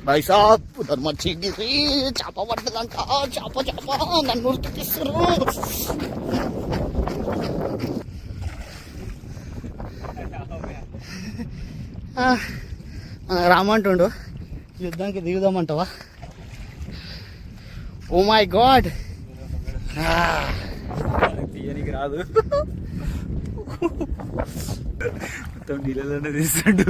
भाई साहब उधर मच्छी गिरी चापा पड्डదంట చాప నన్ను ఉరికిస్తారు రామంటుండు యుద్ధానికి దిగుదామంటావా ఓ మై గాడ్ తీయనికి రాదు మొత్తం నీళ్ళలోనే తీస్తాడు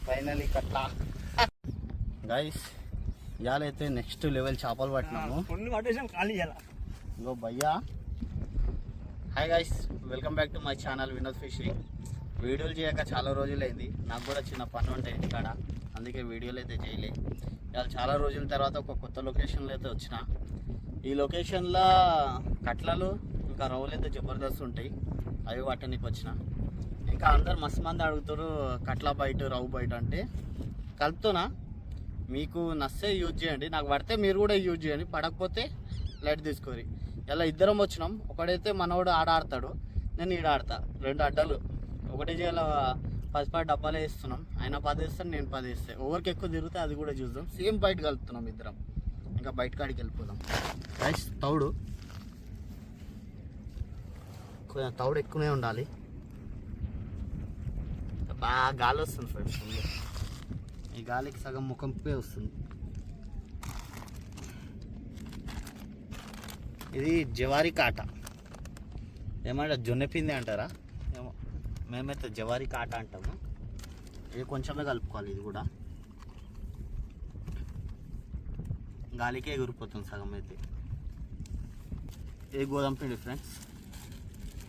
ఫైనలీ కట్లా గైస్ ఇవాళైతే నెక్స్ట్ లెవెల్ చేపలు పట్టినాము ఇంకో భయ్యా hi guys welcome back to my channel Vinod fishing. వీడియోలు చేయక చాలా రోజులైంది, నాకు కూడా చిన్న పని ఉంటాయి ఇంటికాడ, అందుకే వీడియోలు అయితే చేయలే. ఇవాళ చాలా రోజుల తర్వాత ఒక కొత్త లొకేషన్లో అయితే వచ్చిన. ఈ లొకేషన్లో కట్లలు ఇంకా రవ్వులు అయితే జబర్దస్త్ ఉంటాయి, అవి పట్టడానికి వచ్చిన. ఇంకా అందరు మస్తు మంది అడుగుతారు కట్ల బయట రవ్వు బయట అంటే కలుపుతున్నా. మీకు నస్తే యూజ్ చేయండి, నాకు పడితే మీరు కూడా యూజ్ చేయండి, పడకపోతే లైట్ తీసుకోరి. ఇలా ఇద్దరం వచ్చినాం, ఒకడైతే మనోడు ఆడతాడు, నేను ఈడ ఆడతా. రెండు అడ్డలు ఒకటి చేయాల 10 డబ్బాలే వేస్తున్నాం, ఆయన 10 వేస్తాను నేను 10 వేస్తాను. ఎవరికి ఎక్కువ తిరిగితే అది కూడా చూద్దాం. సేమ్ బయట కలుపుతున్నాం ఇద్దరం. ఇంకా బయట కాడికి వెళ్ళిపోదాం. రైస్ తౌడు కొంచెం తౌడు ఎక్కువనే ఉండాలి. బాగా గాలి వస్తుంది ఫ్రెండ్స్, ఈ గాలికి సగం ముఖంపే వస్తుంది. ఇది జవారి కాట, ఏమంటే జొన్నెపింది అంటారా ఏమో, మేమైతే జవారి కాట అంటాము. ఇది కొంచెమే కలుపుకోవాలి, ఇది కూడా గాలికే ఎగిరిపోతుంది సగం అయితే. ఇది గోధుమ పిండి ఫ్రెండ్స్,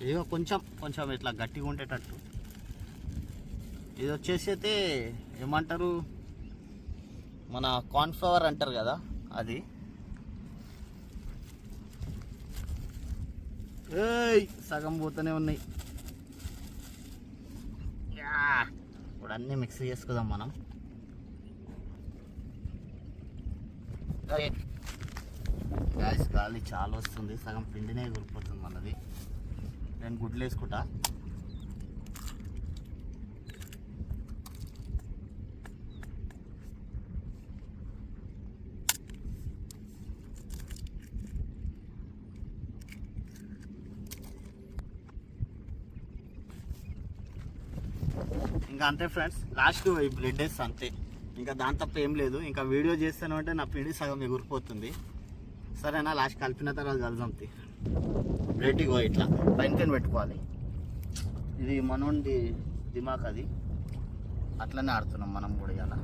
ఇది కొంచెం ఇట్లా గట్టిగా ఉండేటట్టు. ఇది వచ్చేసి అయితే ఏమంటారు, మన కార్న్ఫ్లవర్ అంటారు కదా అది. సగం పోతూనే ఉన్నాయి. ఇప్పుడు అన్నీ మిక్స్ చేసుకుందాం మనం. గ్యాస్ గాలి చాలా వస్తుంది, సగం పిండినే ఎగిరిపోతుంది మనది. నేను గుడ్లు వేసుకుంటా. ఇంకా అంతే ఫ్రెండ్స్, లాస్ట్ బ్లడ్ వేస్తా అంతే, ఇంకా దాని తప్ప ఏం లేదు. ఇంకా వీడియో చేస్తాను అంటే నా పిండి సగం ఎగిరిపోతుంది. సరేనా, లాస్ట్ కలిపిన తర్వాత కలుద్దాం. బ్లడ్కి ఇట్లా పైన పెట్టుకోవాలి. ఇది మనోడి దిమాక్, అది అట్లనే ఆడుతున్నాం మనం కూడా ఇలా.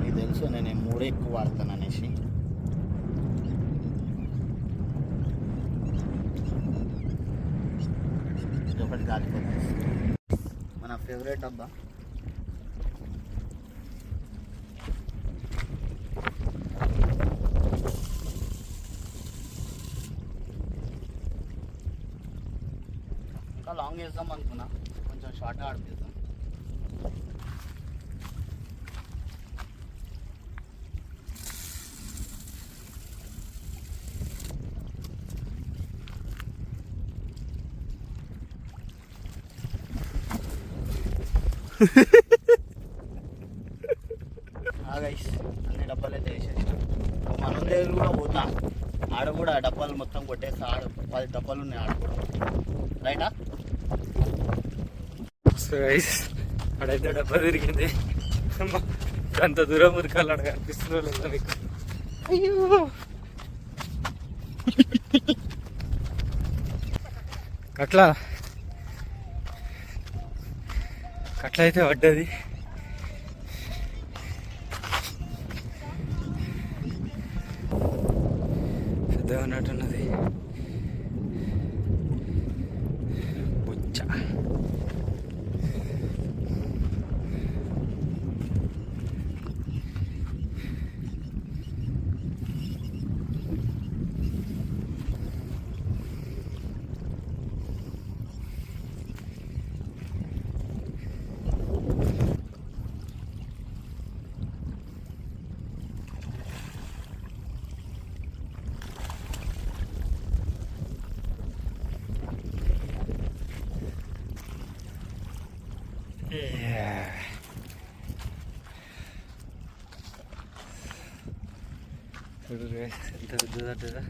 మీకు తెలుసు నేను 3 ఎక్కువ వాడతాను అనేసి. ఒకటి కాలిపోతుంది. మన ఫేవరెట్ డబ్బా ఇంకా లాంగ్ వేద్దాం అనుకున్నా, కొంచెం షార్ట్గా ఆడిపిద్దాం. అన్ని డబ్బాలు అయితే వేసేసి మన దగ్గర కూడా పోతా. ఆడ కూడా డబ్బాలు మొత్తం కొట్టేస్తా. ఆడ 10 డబ్బాలు ఉన్నాయి ఆడ కూడా. రైటా ఆడైతే డబ్బా తిరిగింది. అంత దూరం ఉరకాలి, అక్కడ కనిపిస్తుందో లేదా మీకు? అయ్యో కట్ల అయితే పడ్డది. పెద్దగా ఉన్నట్టున్నది. బుచ్చ చూడు ఎంత పెద్దదంటదా.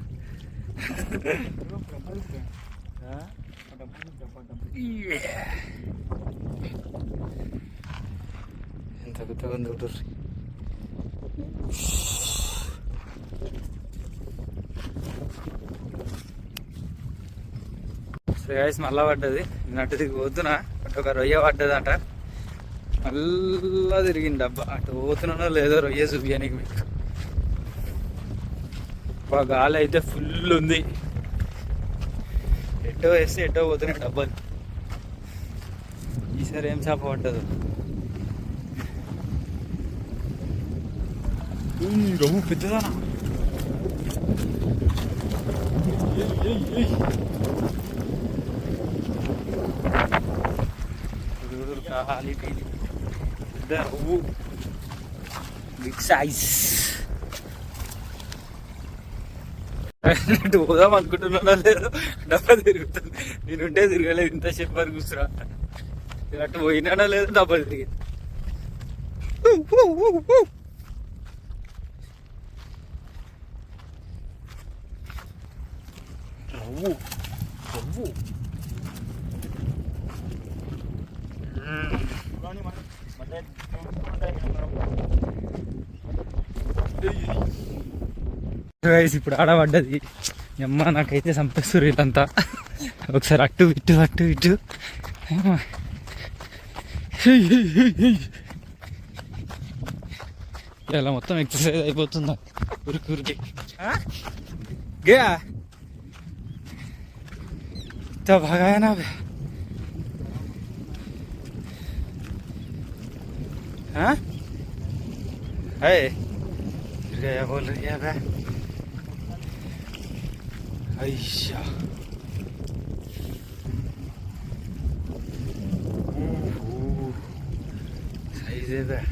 ఎంత పెద్దగా ఉంది చూడు. శ్రేయస్ మళ్ళా పడ్డది. అటు తిరిగి పోతున్నా, అటు ఒక రొయ్య పడ్డదంట. మళ్ళా తిరిగింది డబ్బా. అటు పోతున్నానో లేదో రొయ్య చూపించడానికి మీకు. గాలి అయితే ఫుల్ ఉంది. ఎటో వేస్తే ఎటో పోతున్నాయి డబ్బాలు. ఈసారి ఏం చేప పడ్డదు. రవ్వు పెద్దదానా. ఖాళీ పెద్ద రవ్వు, బిగ్ సైజ్. పోదాం అనుకుంటున్నా లేదు, డబ్బా తిరుగుతుంది. నేనుంటే తిరగలేదు ఇంతసేపు వరకు కూర్చురా. నేను అటు పోయినానా లేదు, డబ్బా తిరిగింది. రవ్వు రవ్వు ఇప్పుడు ఆడబడ్డది. అమ్మ నాకైతే చంపేస్తారు వీళ్ళంతా. ఒకసారి అట్టు ఇటు అట్టు ఇటు. ఇలా మొత్తం ఎక్సర్సైజ్ అయిపోతుందా ఉరికి గే బాగా. है फिर गया बोल रही है भाई. ऐसा सही से भाई.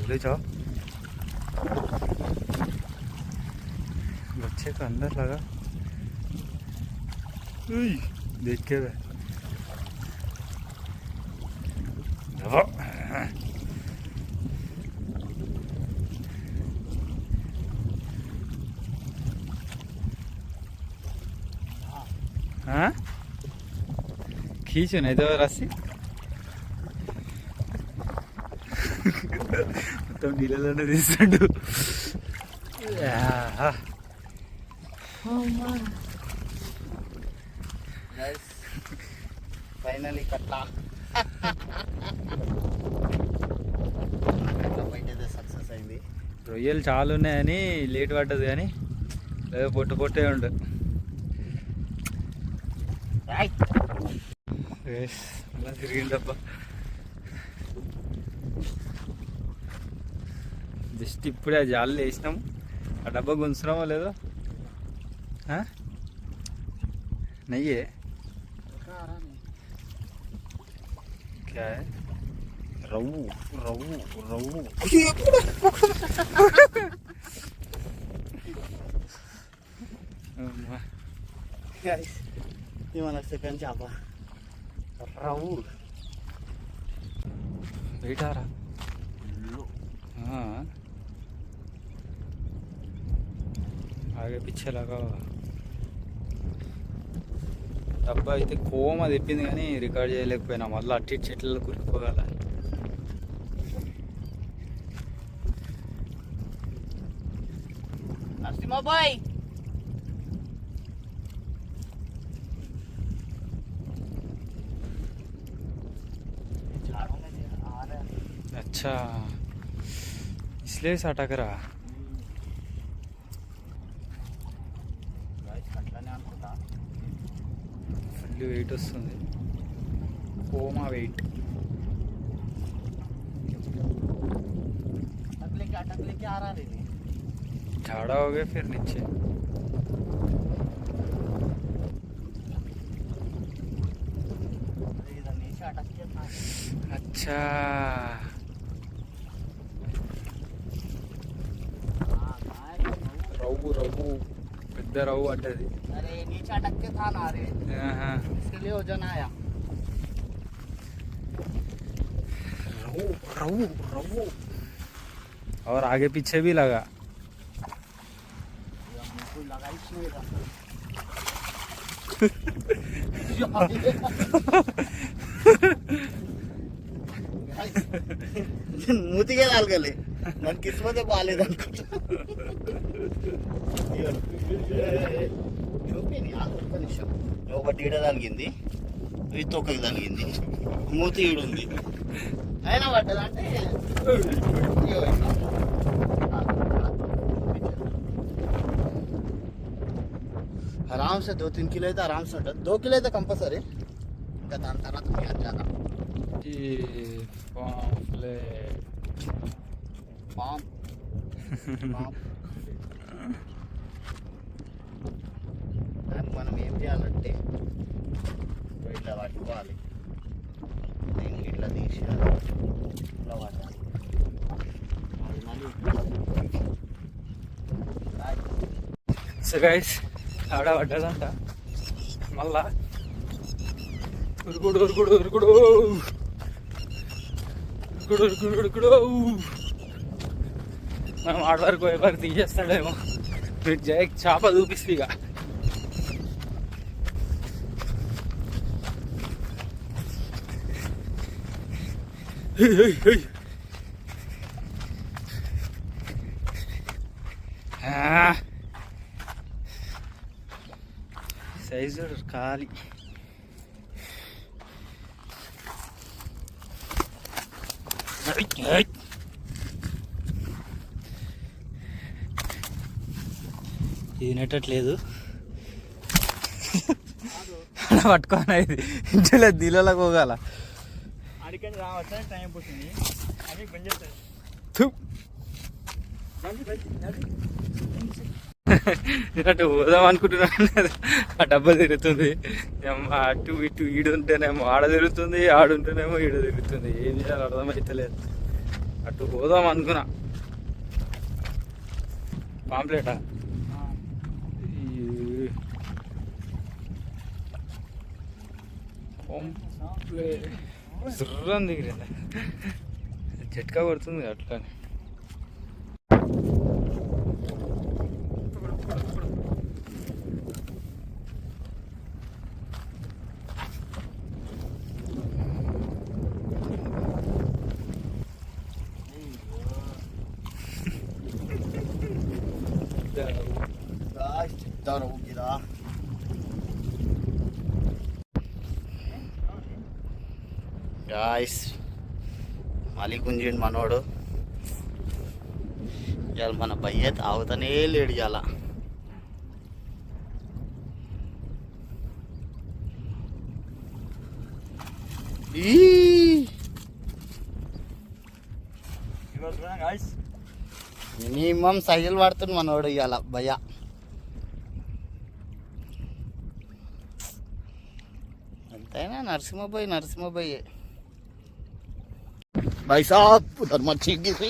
चलो जाओ, बच्चे का अंदर लगा. देख के हाँ खींचो नहीं तो रस्सी. మొత్తం నీళ్ళలోనే తీస్తాడు. ఫైనలీ కట్లా సక్సెస్ అయింది. రొయ్యలు చాలా ఉన్నాయని లేట్ పడ్డది, కానీ లేదా పొట్టు పొట్టే ఉండు. తిరిగిందబ్బా. జస్ట్ ఇప్పుడే ఆ జాలు వేసినాము. ఆ డబ్బా గుంచున్నామో లేదో. నెయ్యే క్యా రవ్వు రవ్వు రవ్వు. ఇది మన సెకండ్ చేప రవ్వు. బయటారా ఆగే పిచ్చే లాగా. డబ్బా అయితే కోమ తెప్పింది కానీ రికార్డ్ చేయలేకపోయినా. మళ్ళీ అట్టి చెట్లలో కురికిపోగల. నరసింహబాయ్ अच्छा इसलिए साटा करा. ఫుల్ వెయిట్ వస్తుంది. కోమా వెయిట్. अटकले के आ रहा है. झाड़ा हो गए फिर नीचे। इधर नीचे अटक गया था। अच्छा रऊ रऊ పెద్ద రవ్వు పడ్డది. अरे नीचे अटक के था ना रे, ఆహా. इसलिए वजन आया। रऊ रऊ रऊ और आगे पीछे भी लगा। कोई लगा ही नहीं रहा। మూతికే తాగలే, నాకు కిస్మతే బాగాలేదు అనుకుంటా. ఒకటి ఈడ తగిలింది, ఇది తొక్కకి తగిలింది, మూతి ఈడుంది, అయినా పడ్డదంటే आराम से 2-3 किलो అయితే आराम से ఉంటుంది. 2 किलो అయితే కంపల్సరీ. ఇంకా దాని తర్వాత మీరు చాలా ఈ పాంఫ్లెట్ పామ్ దాన్ని మనం ఏం చేయాలంటే ఇట్లా పట్టుకోవాలి, దీన్ని ఇట్లా తీసేయాలి, ఇట్లా పట్టాలి. అది మళ్ళీ సో గైస్ ఆడ పడ్డదంట. మళ్ళా ఉరుకుడు ఉరుకుడు ఉరుకుడు ఉరుకుడు ఉరుకుడు ఉరుకుడు. మనం ఆడ వరకు ఎవరు తీసేస్తాడేమో. మీరు జయ చేప చూపిస్తే ఇక సైజు ఖాళీ. ఇది నెట్టట్లేదు పట్టుకోనా, ఇది ఇంట్లో దీనిలోకి పోగాల. అడిగండి రావచ్చా, టైం పుట్టింది అది బంద్ చేస్తుంది. అటు పోదాం అనుకుంటున్నాను, ఆ డబ్బా తిరుగుతుంది. అటు ఇటు ఈడుంటేనేమో ఆడ తిరుగుతుంది, ఆడుంటేనేమో ఈడ తిరుగుతుంది. ఏం చేయాలో అర్థమైతలేదు. అటు పోదాం అనుకున్నా. పాంప్లెటా జుర్రం దిగిరింది, జట్కా కొడుతుంది అట్లా. చెప్తారు గిరా. గాయ్స్ మళ్ళీ గుంజిండు మనోడు. ఇవాళ మన భయ్య తాగుతానే లేడు. ఇవాళ మినిమం సైజులు పడుతుంది మనోడు ఇవాళ భయ్య. ఎంతైనా నరసింహభయ్యే. भाई साहब उधर मच्छी गिरी,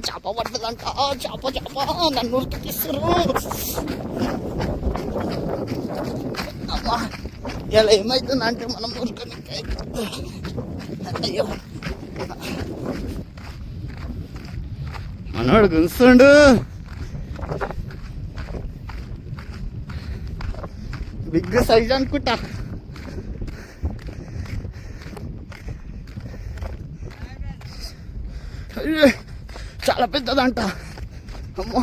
చేప పట్టదంట. చేప నన్ను ఉరికిస్తారు. అమ్మా ఇలా ఏమైతుందంటే మనం ఉరకని అయ్యో మనోడు గుంస్తుండు. బిగ్ సైజ్ అనుకుంటా. చాలా పెద్దదంట. అమ్మో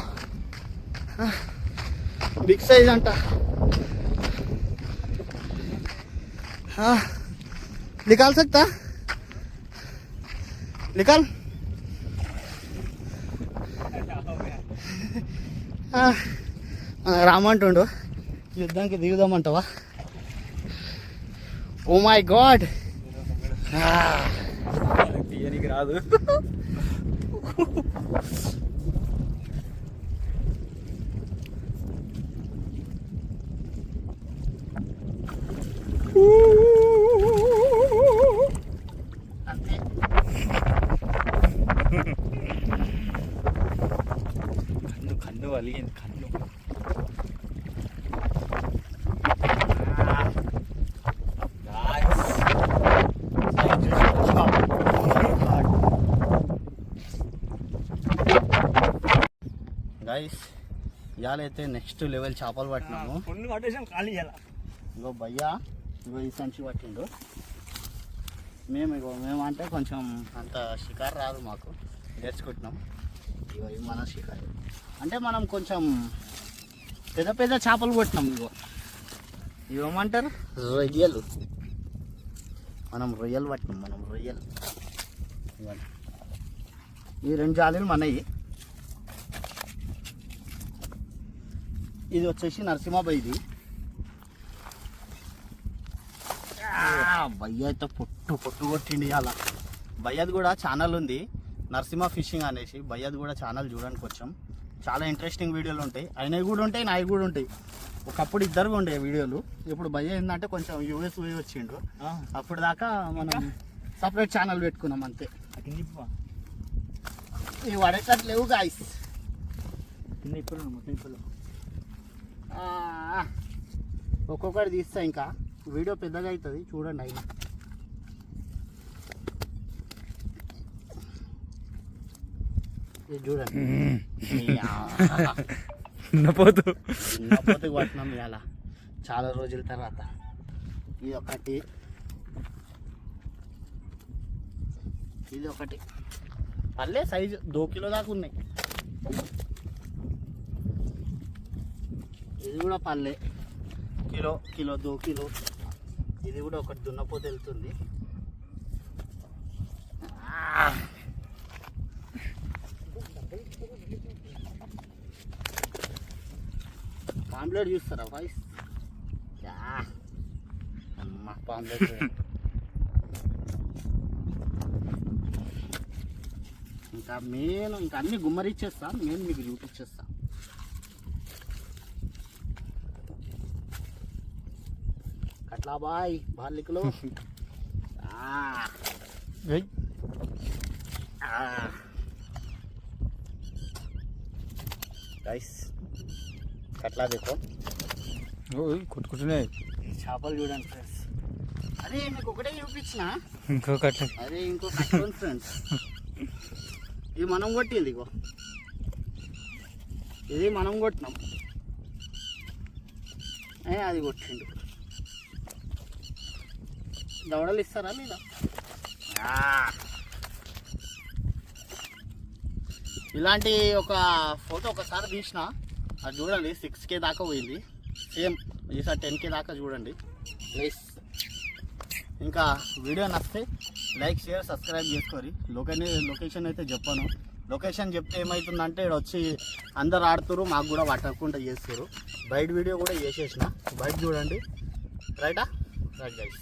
బిగ్ సైజ్ అంట. निकाल सकता निकाल. రామంటుండు యుద్ధానికి దిగుదామంటావా? ఓ మై గాడ్ తీయనికి రాదు. వలిగింది కన్ను. గైస్ ఇవాళ అయితే నెక్స్ట్ లెవెల్ చేపలు పట్టినాము. కొన్ని పట్టేసాం ఖాళీ చేయాలి. ఇంకో భయ్యా ఇంకో ఈ సంచి పట్టిండు. మేము అంటే కొంచెం అంత షికారు రాదు మాకు, నేర్చుకుంటున్నాం. ఇవి మన షికారు అంటే మనం కొంచెం పెద్ద పెద్ద చేపలు కొట్టినాం. ఇవేమంటారు రొయ్యలు. మనం రొయ్యలు పట్టినాం. రొయ్యలు ఇవన్నీ. ఈ 2 జాలీలు మనవి. ఇది వచ్చేసి నరసింహాబాయిది. భయ్య అయితే పొట్టు కొట్టిండి అలా. భయ్యది కూడా ఛానల్ ఉంది, నరసింహ ఫిషింగ్ అనేసి. భయ్యది కూడా ఛానల్ చూడడానికి వచ్చాం. చాలా ఇంట్రెస్టింగ్ వీడియోలు ఉంటాయి. అయినవి కూడా ఉంటాయి, నాయి కూడా ఉంటాయి. ఒకప్పుడు ఇద్దరు ఉండే వీడియోలు. ఇప్పుడు భయ్య ఏంటంటే కొంచెం యూఎస్ పోయి వచ్చిండు. అప్పుడు దాకా మనం సపరేట్ ఛానల్ పెట్టుకున్నాం అంతే. ఇవి పడేటట్లేవు గాయస్. ఒక్కొక్కటి తీస్తా, ఇంకా వీడియో పెద్దగా అవుతుంది చూడండి. అయినా ఇది చూడండి. నపోతు పట్టినాం ఇవాళ చాలా రోజుల తర్వాత. ఇది ఒకటి, ఇది ఒకటి. పల్లె సైజు 2 కిలో దాకా ఉన్నాయి. ఇది కూడా పల్లె, కిలో 2 కిలో. ఇది కూడా ఒకటి దున్నపోతే వెళ్తుంది. పాంప్లెట్ చూస్తారా వాయిస్? అమ్మ పాంప్లెట్. ఇంకా అన్ని గుమ్మరిచ్చేస్తా. నేను మీకు చూపించేస్తా. కట్లా బాయ్ బార్లికలో. గైస్ కట్లా देखो, కొట్టుకుంటున్నాయి చేపలు చూడండి ఫ్రెండ్స్. అరే మీకు ఒకటే చూపించిన, ఇంకో కట్ల. అరే ఇంకో కట్ల ఫ్రెండ్స్. ఇది మనం కొట్టింది. ఇగో ఇది మనం కొట్టినాం. అది కొట్టిండు. దవడలు ఇస్తారా లేదా? ఇలాంటి ఒక ఫోటో ఒకసారి తీసిన, అది చూడండి 6K దాకా పోయింది. సేమ్ ఈసారి 10K దాకా చూడండి ప్లీజ్. ఇంకా వీడియో నచ్చితే లైక్ షేర్ సబ్స్క్రైబ్ చేసుకోరి. లొకేషన్ అయితే చెప్పాను. లొకేషన్ చెప్తే ఏమవుతుందంటే ఇక్కడ వచ్చి అందరు ఆడుతురు, మాకు కూడా పట్టకుండా చేస్తారు. బయట వీడియో కూడా చేసేసిన, బయట చూడండి. Right guys.